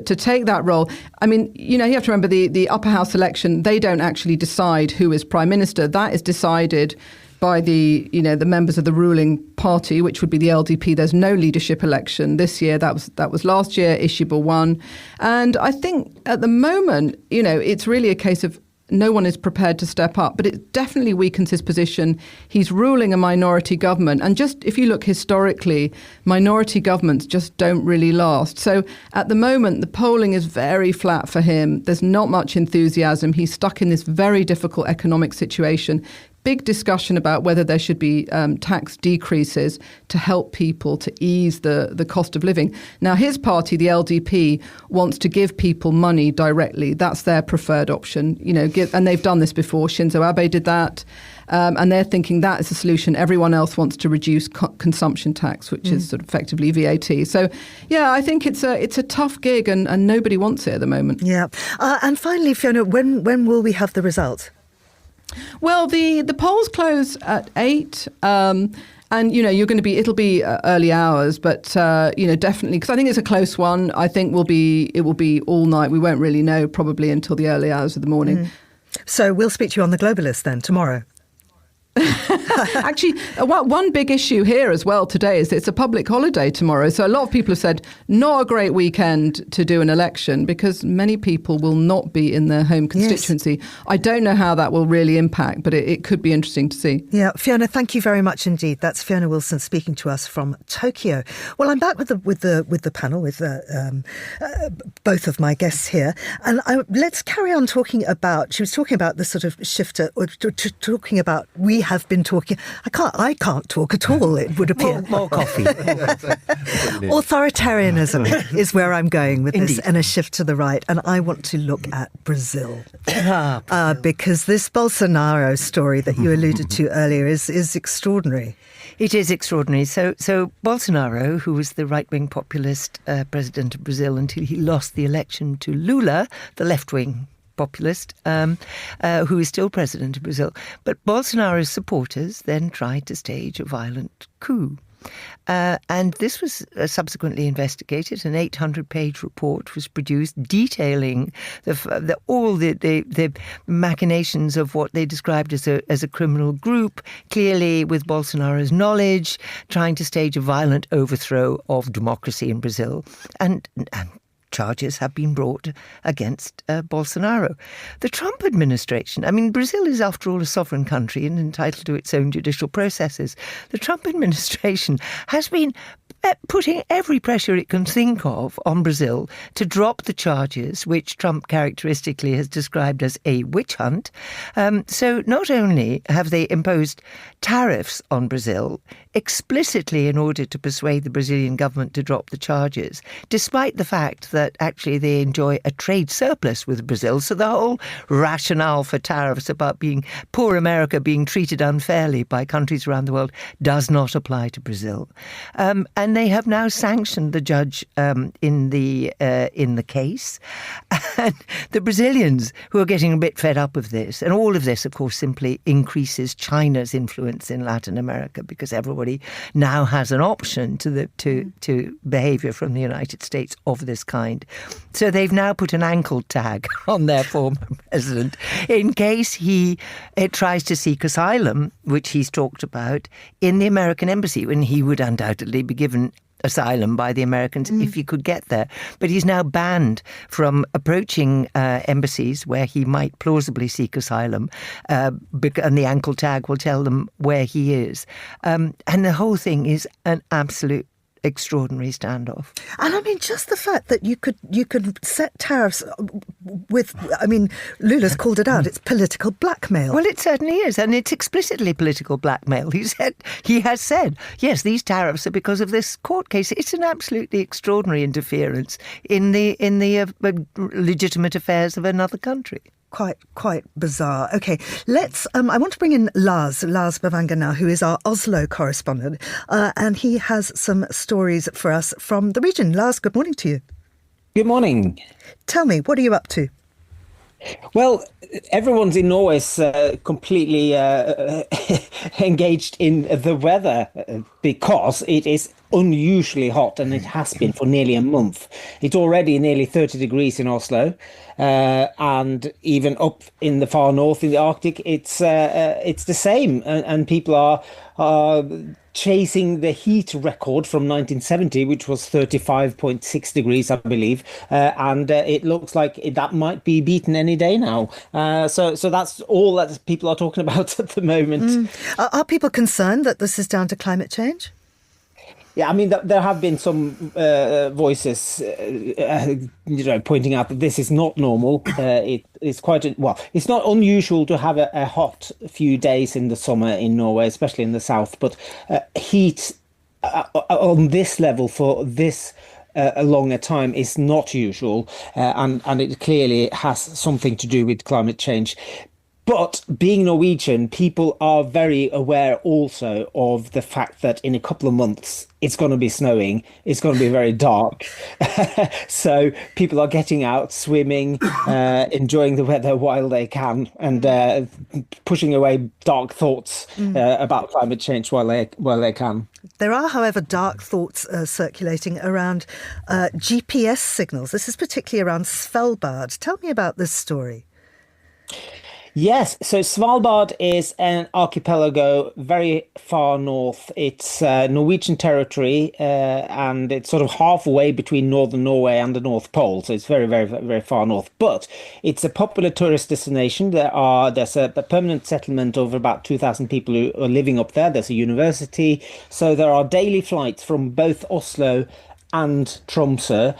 take that role. I mean, you have to remember the upper house election, they don't actually decide who is prime minister. That is decided by the members of the ruling party, which would be the LDP. There's no leadership election this year. That was last year. Isabel won. And I think at the moment, it's really a case of no one is prepared to step up, but it definitely weakens his position. He's ruling a minority government. And just if you look historically, minority governments just don't really last. So at the moment, the polling is very flat for him. There's not much enthusiasm. He's stuck in this very difficult economic situation. Big discussion about whether there should be tax decreases to help people to ease the cost of living. Now, his party, the LDP, wants to give people money directly. That's their preferred option. And they've done this before. Shinzo Abe did that. And they're thinking that is the solution. Everyone else wants to reduce consumption tax, which is sort of effectively VAT. So, yeah, I think it's a tough gig, and nobody wants it at the moment. Yeah. And finally, Fiona, when will we have the result? Well, the polls close at 8, and it'll be early hours, but definitely, because I think it's a close one. I think it will be all night. We won't really know probably until the early hours of the morning. So we'll speak to you on the Globalist then tomorrow. Actually, one big issue here as well today is it's a public holiday tomorrow. So a lot of people have said not a great weekend to do an election because many people will not be in their home constituency. Yes. I don't know how that will really impact, but it could be interesting to see. Yeah, Fiona, thank you very much indeed. That's Fiona Wilson speaking to us from Tokyo. Well, I'm back with the panel with both of my guests here, and let's carry on talking about. She was talking about the sort of shift, talking about we have been talking. I can't talk at all. It would appear more coffee. Authoritarianism is where I'm going with this, and a shift to the right. And I want to look at Brazil because this Bolsonaro story that you alluded to earlier is extraordinary. It is extraordinary. So Bolsonaro, who was the right-wing populist president of Brazil until he lost the election to Lula, the left-wing populist, who is still president of Brazil. But Bolsonaro's supporters then tried to stage a violent coup. And this was subsequently investigated. An 800-page report was produced detailing all the machinations of what they described as a criminal group, clearly with Bolsonaro's knowledge, trying to stage a violent overthrow of democracy in Brazil. And charges have been brought against Bolsonaro. The Trump administration, I mean, Brazil is, after all, a sovereign country and entitled to its own judicial processes. The Trump administration has been putting every pressure it can think of on Brazil to drop the charges, which Trump characteristically has described as a witch hunt. So not only have they imposed tariffs on Brazil explicitly in order to persuade the Brazilian government to drop the charges, despite the fact that actually they enjoy a trade surplus with Brazil. So the whole rationale for tariffs about poor America being treated unfairly by countries around the world does not apply to Brazil. And they have now sanctioned the judge in the case. And the Brazilians, who are getting a bit fed up of this, and all of this, of course, simply increases China's influence in Latin America because everybody now has an option to behaviour from the United States of this kind. mind. So they've now put an ankle tag on their former president in case he tries to seek asylum, which he's talked about, in the American embassy, when he would undoubtedly be given asylum by the Americans if he could get there. But he's now banned from approaching embassies where he might plausibly seek asylum, and the ankle tag will tell them where he is. And the whole thing is an absolute extraordinary standoff. And I mean, just the fact that you could set tariffs with, I mean, Lula's called it out, it's political blackmail. Well, it certainly is, and it's explicitly political blackmail. He has said, yes, these tariffs are because of this court case. It's an absolutely extraordinary interference in the legitimate affairs of another country. Quite bizarre. Okay, let's. I want to bring in Lars Bevanger now, who is our Oslo correspondent, and he has some stories for us from the region. Lars, good morning to you. Good morning. Tell me, what are you up to? Well, everyone's in Norway is completely engaged in the weather because it is unusually hot, and it has been for nearly a month. It's already nearly 30 degrees in Oslo, and even up in the far north in the Arctic, it's the same, and people are chasing the heat record from 1970, which was 35.6 degrees, I believe, and it looks like that might be beaten any day now. So that's all that people are talking about at the moment. Are people concerned that this is down to climate change? Yeah, I mean, there have been some voices, pointing out that this is not normal. It's it's not unusual to have a hot few days in the summer in Norway, especially in the south. But heat on this level for this a longer time is not usual, and it clearly has something to do with climate change. But being Norwegian, people are very aware also of the fact that in a couple of months, it's going to be snowing. It's going to be very dark. So people are getting out, swimming, enjoying the weather while they can, and pushing away dark thoughts about climate change while they can. There are, however, dark thoughts circulating around GPS signals. This is particularly around Svalbard. Tell me about this story. Yes, so Svalbard is an archipelago very far north. It's Norwegian territory, and it's sort of halfway between northern Norway and the North Pole. So it's very, very, very far north. But it's a popular tourist destination. There's a permanent settlement of about 2,000 people who are living up there. There's a university. So there are daily flights from both Oslo and Tromsø.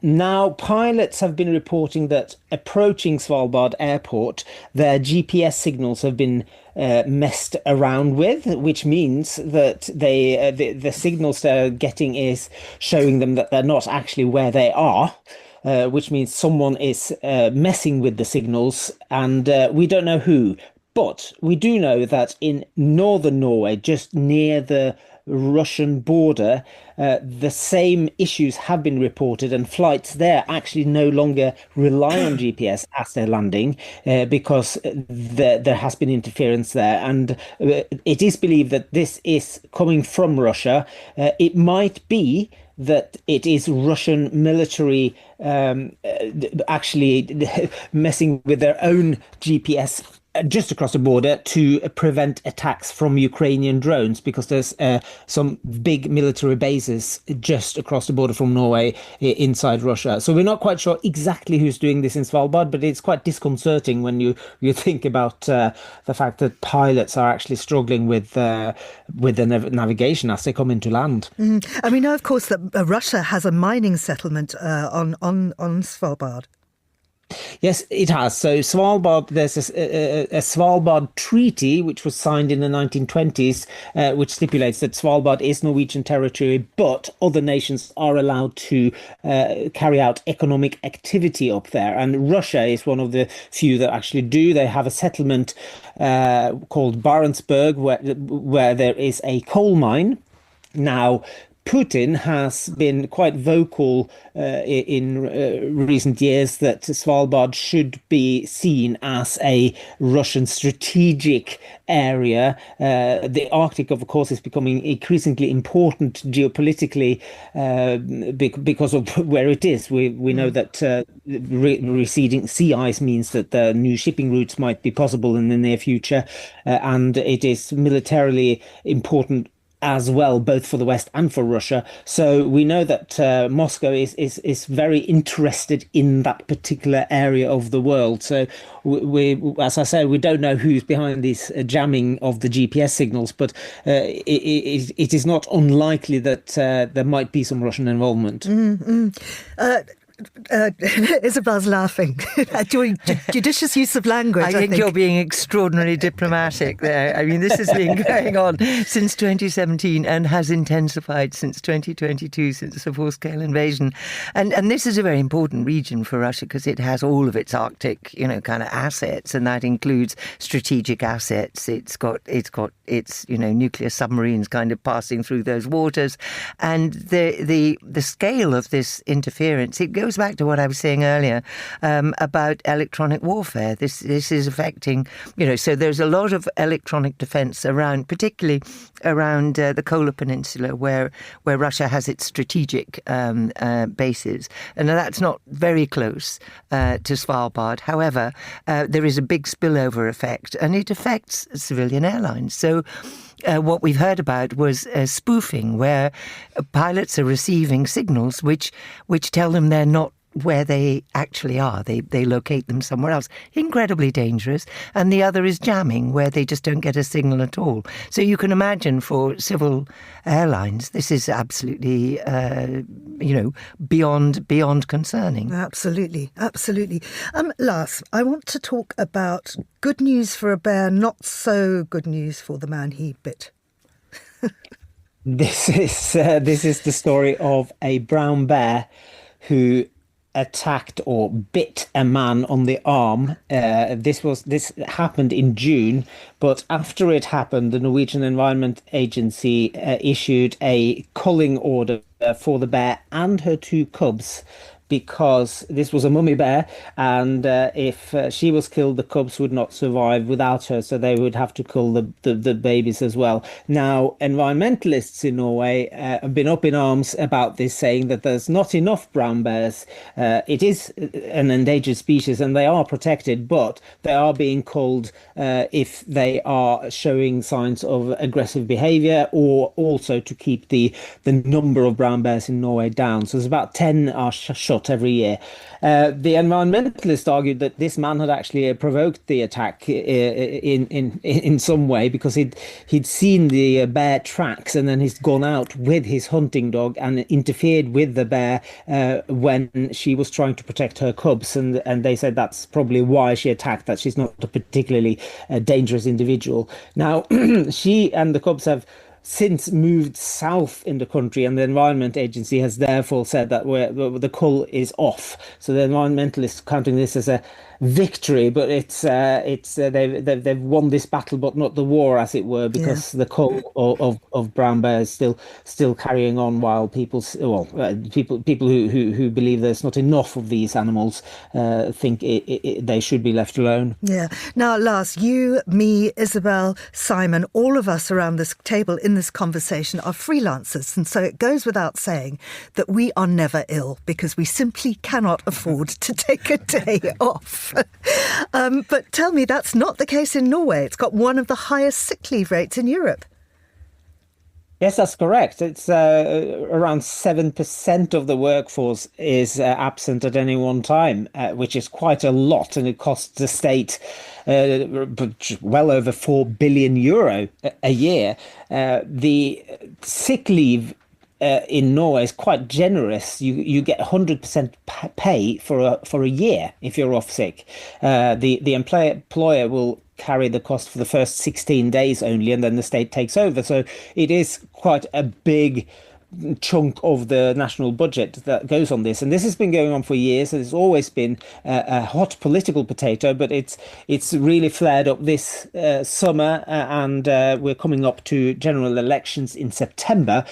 Now, pilots have been reporting that approaching Svalbard airport, their GPS signals have been messed around with, which means that the signals they're getting is showing them that they're not actually where they are, which means someone is messing with the signals, and we don't know who. But we do know that in northern Norway, just near the Russian border, the same issues have been reported, and flights there actually no longer rely on GPS as they're landing because there has been interference there. And it is believed that this is coming from Russia. It might be that it is Russian military actually messing with their own GPS just across the border to prevent attacks from Ukrainian drones, because there's some big military bases just across the border from Norway inside Russia. So we're not quite sure exactly who's doing this in Svalbard, but it's quite disconcerting when you think about the fact that pilots are actually struggling with the navigation as they come into land. And we know, of course, that Russia has a mining settlement on Svalbard. Yes, it has. So Svalbard, there's a Svalbard Treaty, which was signed in the 1920s, which stipulates that Svalbard is Norwegian territory, but other nations are allowed to carry out economic activity up there. And Russia is one of the few that actually do. They have a settlement called Barentsburg, where there is a coal mine. Now, Putin has been quite vocal in recent years that Svalbard should be seen as a Russian strategic area. The Arctic, of course, is becoming increasingly important geopolitically because of where it is. We know that receding sea ice means that the new shipping routes might be possible in the near future, and it is militarily important as well, both for the West and for Russia. So we know that Moscow is very interested in that particular area of the world. So we, as I say, we don't know who's behind this jamming of the GPS signals, but it is not unlikely that there might be some Russian involvement. Isabel's laughing. Doing judicious use of language. I think you're being extraordinarily diplomatic there. I mean, this has been going on since 2017 and has intensified since 2022, since the full-scale invasion. And this is a very important region for Russia because it has all of its Arctic, kind of assets, and that includes strategic assets. It's got its nuclear submarines kind of passing through those waters, and the scale of this interference, it goes back to what I was saying earlier about electronic warfare. This is affecting, so there's a lot of electronic defense around, particularly around the Kola Peninsula, where Russia has its strategic bases, and that's not very close to Svalbard. However, there is a big spillover effect, and it affects civilian airlines. So what we've heard about was spoofing, where pilots are receiving signals which tell them they're not where they actually are. They locate them somewhere else. Incredibly dangerous. And the other is jamming, where they just don't get a signal at all. So you can imagine for civil airlines, this is absolutely, beyond concerning. Absolutely. Lars, I want to talk about good news for a bear, not so good news for the man he bit. This is the story of a brown bear who attacked or bit a man on the arm. This happened in June, but after it happened, the Norwegian Environment Agency issued a culling order for the bear and her two cubs, because this was a mummy bear, and if she was killed, the cubs would not survive without her, so they would have to kill the babies as well. Now, environmentalists in Norway have been up in arms about this, saying that there's not enough brown bears. It is an endangered species, and they are protected, but they are being culled if they are showing signs of aggressive behaviour, or also to keep the number of brown bears in Norway down. So there's about 10 are shot every year. The environmentalists argued that this man had actually provoked the attack in some way, because he'd seen the bear tracks, and then he's gone out with his hunting dog and interfered with the bear when she was trying to protect her cubs, and they said that's probably why she attacked, that she's not a particularly dangerous individual. Now, she and the cubs have since moved south in the country, and the Environment Agency has therefore said that the cull is off. So the environmentalists counting this as a victory, but they've won this battle, but not the war, as it were, because the cull of brown bears still carrying on, while people who believe there's not enough of these animals think they should be left alone. Yeah. Now, Lars, you, me, Isabel, Simon, all of us around this table in this conversation are freelancers, and so it goes without saying that we are never ill, because we simply cannot afford to take a day off. But tell me, that's not the case in Norway. It's got one of the highest sick leave rates in Europe. Yes, that's correct. It's around 7% of the workforce is absent at any one time, which is quite a lot, and it costs the state well over €4 billion a year. The sick leave in Norway is quite generous. You get 100% pay for a year if you're off sick. The employer will carry the cost for the first 16 days only, and then the state takes over. So it is quite a big chunk of the national budget that goes on this. And this has been going on for years. It's always been a hot political potato, but it's really flared up this summer, and we're coming up to general elections in September.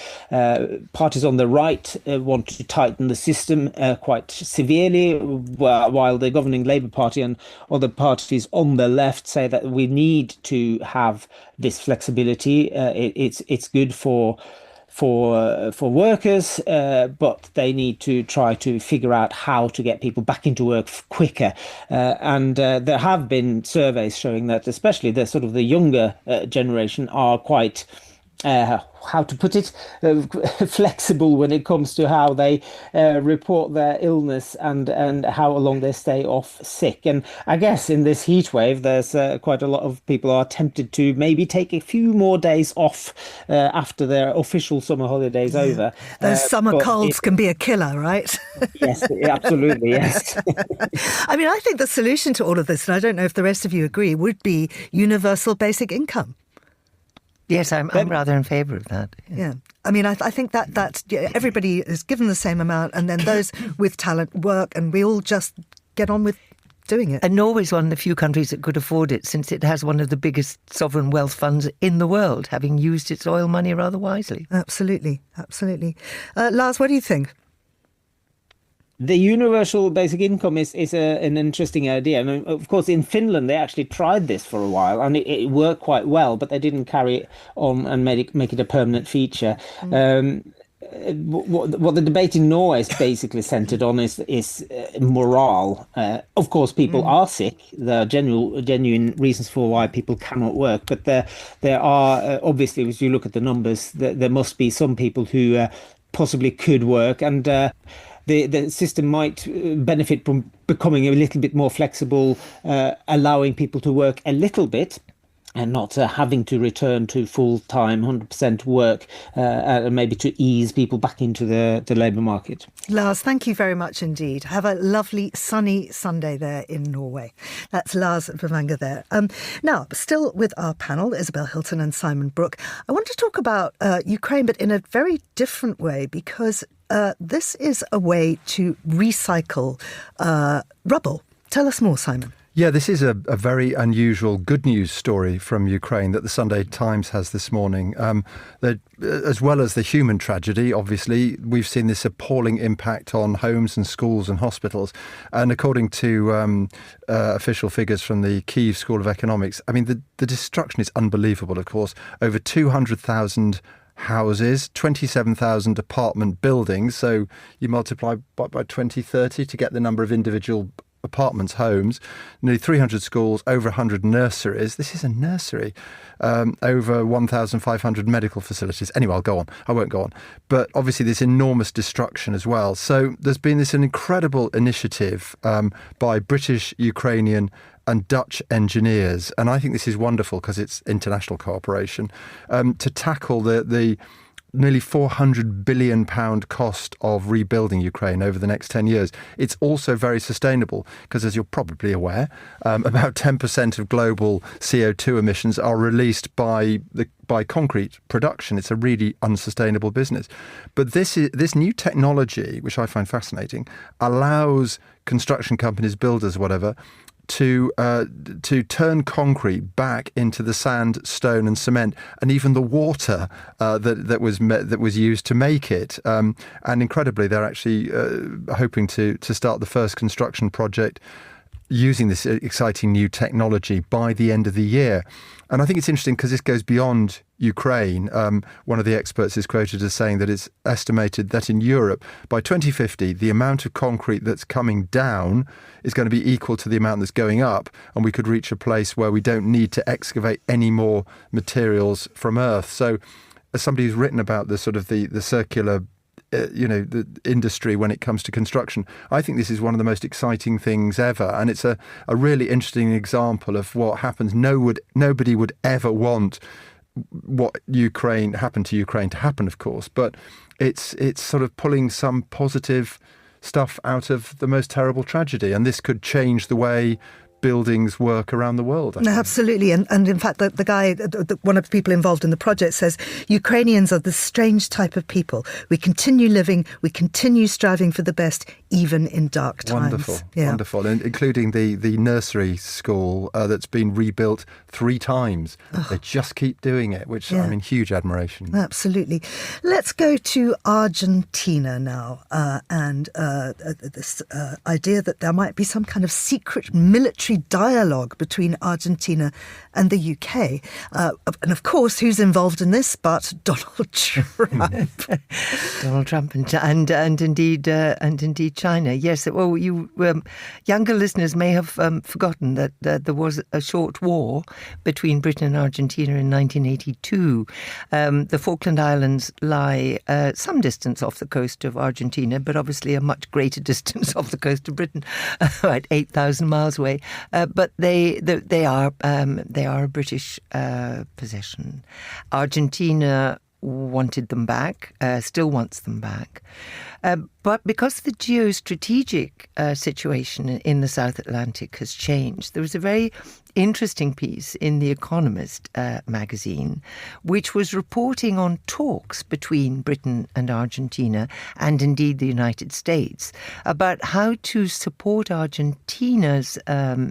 Parties on the right want to tighten the system quite severely, while the governing Labour Party and other parties on the left say that we need to have this flexibility. It's good for workers, but they need to try to figure out how to get people back into work quicker. And there have been surveys showing that especially the younger generation are quite how to put it, flexible when it comes to how they report their illness and how long they stay off sick. And I guess in this heat wave, there's quite a lot of people are tempted to maybe take a few more days off after their official summer holidays over. Those summer colds can be a killer, right? Yes, absolutely, yes. I mean, I think the solution to all of this, and I don't know if the rest of you agree, would be universal basic income. Yes, I'm rather in favour of that. Yeah. I mean, I think that everybody is given the same amount, and then those with talent work, and we all just get on with doing it. And Norway's one of the few countries that could afford it, since it has one of the biggest sovereign wealth funds in the world, having used its oil money rather wisely. Absolutely, absolutely. Lars, what do you think? The universal basic income is an interesting idea. I mean, of course, in Finland, they actually tried this for a while, and it worked quite well, but they didn't carry it on and make it a permanent feature. What the debate in Norway is basically centered on is morale. Of course, people are sick. There are genuine reasons for why people cannot work, but there are obviously, as you look at the numbers, there must be some people who possibly could work, and the system might benefit from becoming a little bit more flexible, allowing people to work a little bit and not having to return to full-time 100% work, and maybe to ease people back into the labour market. Lars, thank you very much indeed. Have a lovely sunny Sunday there in Norway. That's Lars Bevanger there. Now, still with our panel, Isabel, Hilton and Simon Brooke, I want to talk about Ukraine, but in a very different way, because this is a way to recycle rubble. Tell us more, Simon. Yeah, this is a very unusual good news story from Ukraine that the Sunday Times has this morning. That, as well as the human tragedy, obviously, we've seen this appalling impact on homes and schools and hospitals. And according to official figures from the Kyiv School of Economics, I mean, the destruction is unbelievable, of course. Over 200,000 houses, 27,000 apartment buildings. So you multiply by 2030 to get the number of individual apartments, homes, nearly 300 schools, over 100 nurseries. This is a nursery. Over 1,500 medical facilities. Anyway, I'll go on. I won't go on. But obviously this enormous destruction as well. So there's been this incredible initiative by British, Ukrainian and Dutch engineers. And I think this is wonderful because it's international cooperation to tackle the nearly £400 billion cost of rebuilding Ukraine over the next 10 years. It's also very sustainable because, as you're probably aware, about 10% of global CO2 emissions are released by concrete production. It's a really unsustainable business. But this new technology, which I find fascinating, allows construction companies, builders, whatever, to turn concrete back into the sand, stone and cement, and even the water that was used to make it. And incredibly, they're actually hoping to start the first construction project using this exciting new technology by the end of the year. And I think it's interesting because this goes beyond Ukraine. One of the experts is quoted as saying that it's estimated that in Europe, by 2050, the amount of concrete that's coming down is going to be equal to the amount that's going up. And we could reach a place where we don't need to excavate any more materials from Earth. So as somebody who's written about the sort of the circular the industry when it comes to construction, I think this is one of the most exciting things ever. And it's a really interesting example of what happens. Nobody would ever want what happened to Ukraine to happen, of course, but it's sort of pulling some positive stuff out of the most terrible tragedy. And this could change the way buildings work around the world. No, absolutely. And in fact, the guy, one of the people involved in the project says, Ukrainians are the strange type of people. We continue living, we continue striving for the best, even in dark times. Wonderful. And including the nursery school that's been rebuilt 3 times. They just keep doing it, which, I mean, huge admiration. Absolutely. Let's go to Argentina now, and this idea that there might be some kind of secret military dialogue between Argentina and the UK. And of course, who's involved in this but Donald Trump? Donald Trump and indeed China. Yes, well, you younger listeners may have forgotten that there was a short war between Britain and Argentina in 1982. The Falkland Islands lie some distance off the coast of Argentina, but obviously a much greater distance off the coast of Britain, right, 8,000 miles away. But they are a British possession. Argentina wanted them back, still wants them back. But because the geostrategic situation in the South Atlantic has changed, there was a very interesting piece in The Economist magazine, which was reporting on talks between Britain and Argentina, and indeed the United States, about how to support Argentina's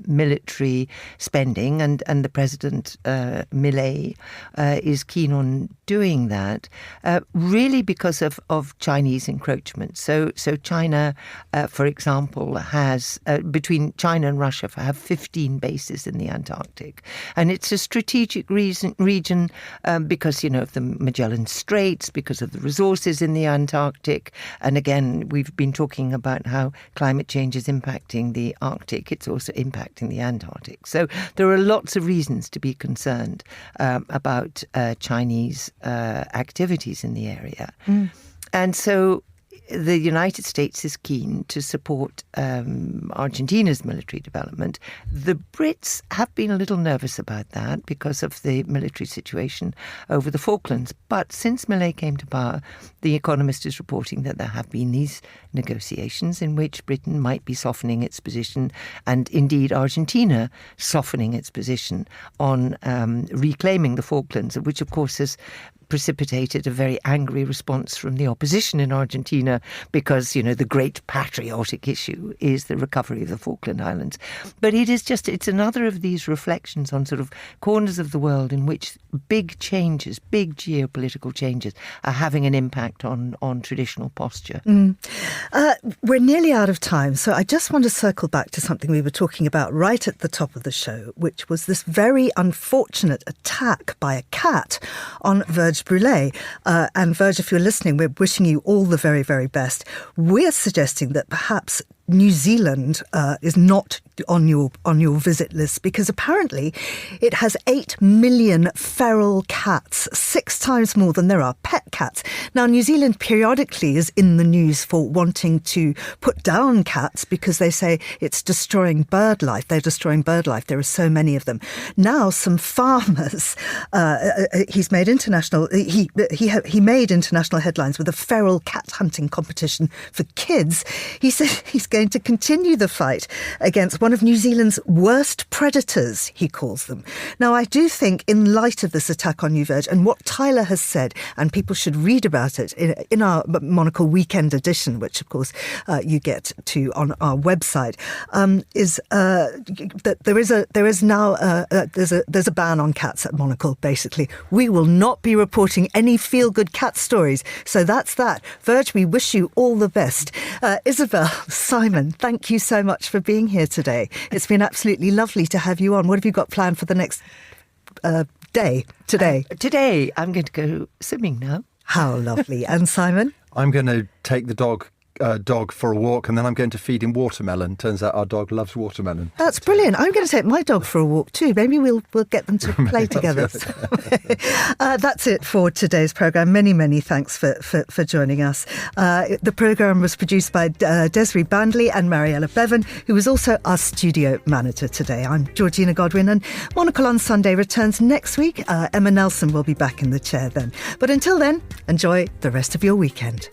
military spending, and the President, Milei, is keen on doing that, really because of Chinese encroachment. So China, for example, has, between China and Russia, have 15 bases in the Antarctic. And it's a strategic region because, of the Magellan Straits, because of the resources in the Antarctic. And again, we've been talking about how climate change is impacting the Arctic. It's also impacting the Antarctic. So there are lots of reasons to be concerned about Chinese activities in the area. And so the United States is keen to support Argentina's military development. The Brits have been a little nervous about that because of the military situation over the Falklands. But since Milei came to power, The Economist is reporting that there have been these negotiations in which Britain might be softening its position, and indeed Argentina softening its position on reclaiming the Falklands, which of course has precipitated a very angry response from the opposition in Argentina because, the great patriotic issue is the recovery of the Falkland Islands. But it's another of these reflections on sort of corners of the world in which big changes, big geopolitical changes are having an impact on traditional posture. We're nearly out of time, so I just want to circle back to something we were talking about right at the top of the show, which was this very unfortunate attack by a cat on Brûlé. And Verge, if you're listening, we're wishing you all the very, very best. We're suggesting that perhaps New Zealand is not on your visit list because apparently it has 8 million feral cats, 6 times more than there are pet cats. Now, New Zealand periodically is in the news for wanting to put down cats because they say it's destroying bird life. They're destroying bird life. There are so many of them. Now, some farmers, he made international headlines with a feral cat hunting competition for kids. He said he's going to continue the fight against one of New Zealand's worst predators, he calls them. Now, I do think in light of this attack on New Verge and what Tyler has said, and people should read about it in our Monocle Weekend edition, which of course you get to on our website, is that there's a ban on cats at Monocle. Basically, we will not be reporting any feel-good cat stories. So that's that. Verge, we wish you all the best. Isabel, Simon, thank you so much for being here today. It's been absolutely lovely to have you on. What have you got planned for the next day today? Today, I'm going to go swimming now. How lovely. And Simon? I'm going to take the dog for a walk, and then I'm going to feed him watermelon. Turns out our dog loves watermelon. That's brilliant. I'm going to take my dog for a walk too. Maybe we'll get them to play together. That's it for today's programme. Many, many thanks for joining us. The programme was produced by Desiree Bandley and Mariella Bevan, who was also our studio manager today. I'm Georgina Godwin, and Monocle on Sunday returns next week. Emma Nelson will be back in the chair then. But until then, enjoy the rest of your weekend.